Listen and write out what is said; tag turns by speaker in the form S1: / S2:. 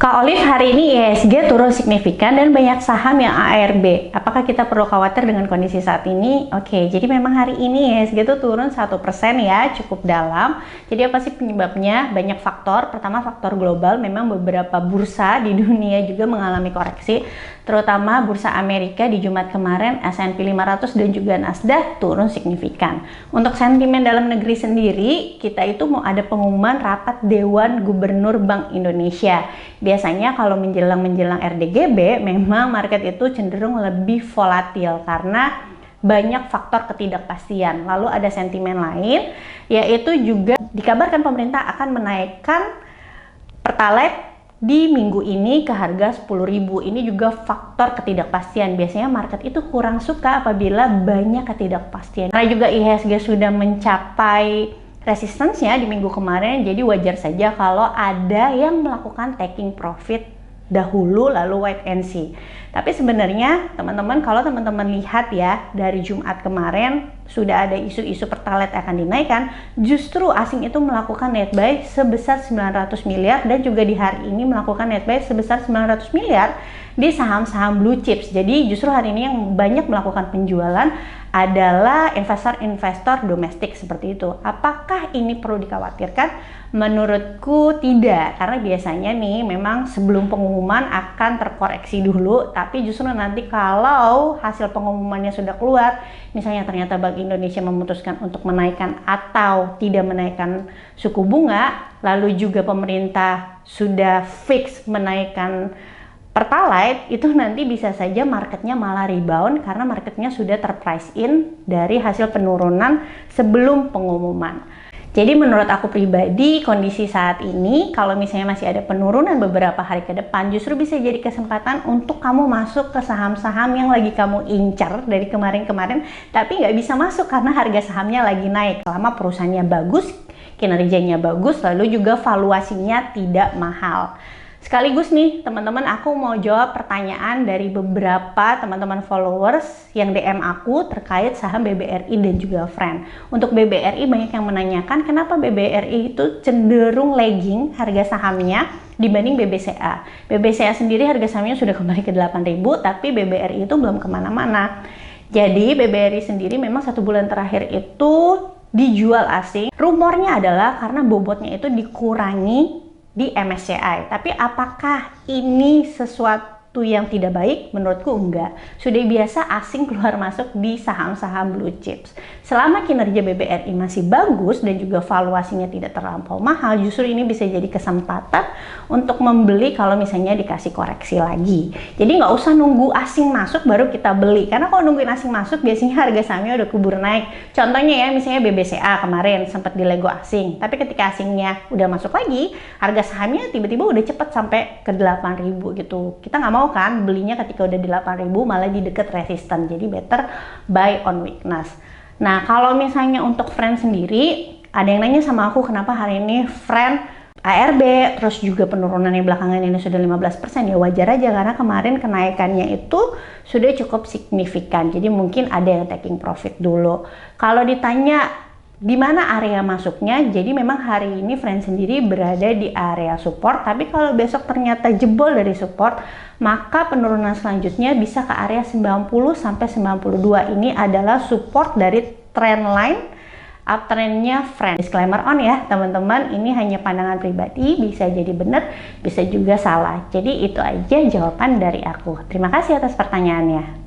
S1: Kak Olive, hari ini IHSG turun signifikan dan banyak saham yang ARB. Apakah kita perlu khawatir dengan kondisi saat ini? Oke, jadi memang hari ini IHSG itu turun 1% ya, cukup dalam. Jadi apa sih penyebabnya? Banyak faktor. Pertama, faktor global. Memang beberapa bursa di dunia juga mengalami koreksi, terutama bursa Amerika di Jumat kemarin, S&P 500 dan juga Nasdaq turun signifikan. Untuk sentimen dalam negeri sendiri, kita itu mau ada pengumuman rapat Dewan Gubernur Bank Indonesia. Biasanya kalau menjelang RDGB, memang market itu cenderung lebih volatil karena banyak faktor ketidakpastian. Lalu ada sentimen lain, yaitu juga dikabarkan pemerintah akan menaikkan Pertalite di minggu ini ke harga 10.000. Ini juga faktor ketidakpastian. Biasanya market itu kurang suka apabila banyak ketidakpastian. Karena juga IHSG sudah mencapai resistance-nya di minggu kemarin, jadi wajar saja kalau ada yang melakukan taking profit dahulu lalu wait and see. Tapi sebenarnya teman-teman, kalau teman-teman lihat ya, dari Jumat kemarin sudah ada isu-isu Pertalite akan dinaikkan, justru asing itu melakukan net buy sebesar 900 miliar dan juga di hari ini melakukan net buy sebesar 900 miliar di saham-saham blue chips. Jadi justru hari ini yang banyak melakukan penjualan adalah investor-investor domestik seperti itu. Apakah ini perlu dikhawatirkan? Menurutku tidak, karena biasanya nih memang sebelum pengumuman akan terkoreksi dulu, tapi justru nanti kalau hasil pengumumannya sudah keluar, misalnya ternyata Bank Indonesia memutuskan untuk menaikkan atau tidak menaikkan suku bunga, lalu juga pemerintah sudah fix menaikkan Pertalite, itu nanti bisa saja marketnya malah rebound karena marketnya sudah terprice in dari hasil penurunan sebelum pengumuman. Jadi menurut aku pribadi, kondisi saat ini kalau misalnya masih ada penurunan beberapa hari ke depan, justru bisa jadi kesempatan untuk kamu masuk ke saham-saham yang lagi kamu incar dari kemarin-kemarin, tapi nggak bisa masuk karena harga sahamnya lagi naik. Selama perusahaannya bagus, kinerjanya bagus, lalu juga valuasinya tidak mahal. Sekaligus nih teman-teman, aku mau jawab pertanyaan dari beberapa teman-teman followers yang DM aku terkait saham BBRI dan juga Friend. Untuk BBRI banyak yang menanyakan kenapa BBRI itu cenderung lagging harga sahamnya dibanding BBCA. BBCA sendiri harga sahamnya sudah kembali ke 8.000, tapi BBRI itu belum kemana-mana. Jadi BBRI sendiri memang 1 bulan terakhir itu dijual asing. Rumornya adalah karena bobotnya itu dikurangi di MSCI. Tapi apakah ini sesuatu yang tidak baik? Menurutku enggak. Sudah biasa asing keluar masuk di saham-saham blue chips. Selama kinerja BBRI masih bagus dan juga valuasinya tidak terlampau mahal, justru ini bisa jadi kesempatan untuk membeli kalau misalnya dikasih koreksi lagi. Jadi nggak usah nunggu asing masuk baru kita beli. Karena kalau nungguin asing masuk biasanya harga sahamnya udah kubur naik. Contohnya ya, misalnya BBCA kemarin sempat dilego asing. Tapi ketika asingnya udah masuk lagi, harga sahamnya tiba-tiba udah cepet sampai ke 8.000 gitu. Kita nggak mau kan belinya ketika udah di 8.000 malah di deket resisten. Jadi better buy on weakness. Nah, kalau misalnya untuk Friend sendiri, ada yang nanya sama aku kenapa hari ini Friend ARB terus juga penurunannya belakangan ini sudah 15%. Ya wajar aja karena kemarin kenaikannya itu sudah cukup signifikan. Jadi mungkin ada yang taking profit dulu. Kalau ditanya di mana area masuknya, jadi memang hari ini Friend sendiri berada di area support, tapi kalau besok ternyata jebol dari support, maka penurunan selanjutnya bisa ke area 90 sampai 92. Ini adalah support dari trendline uptrendnya Friend. Disclaimer on ya teman-teman, ini hanya pandangan pribadi, bisa jadi benar, bisa juga salah. Jadi itu aja jawaban dari aku. Terima kasih atas pertanyaannya.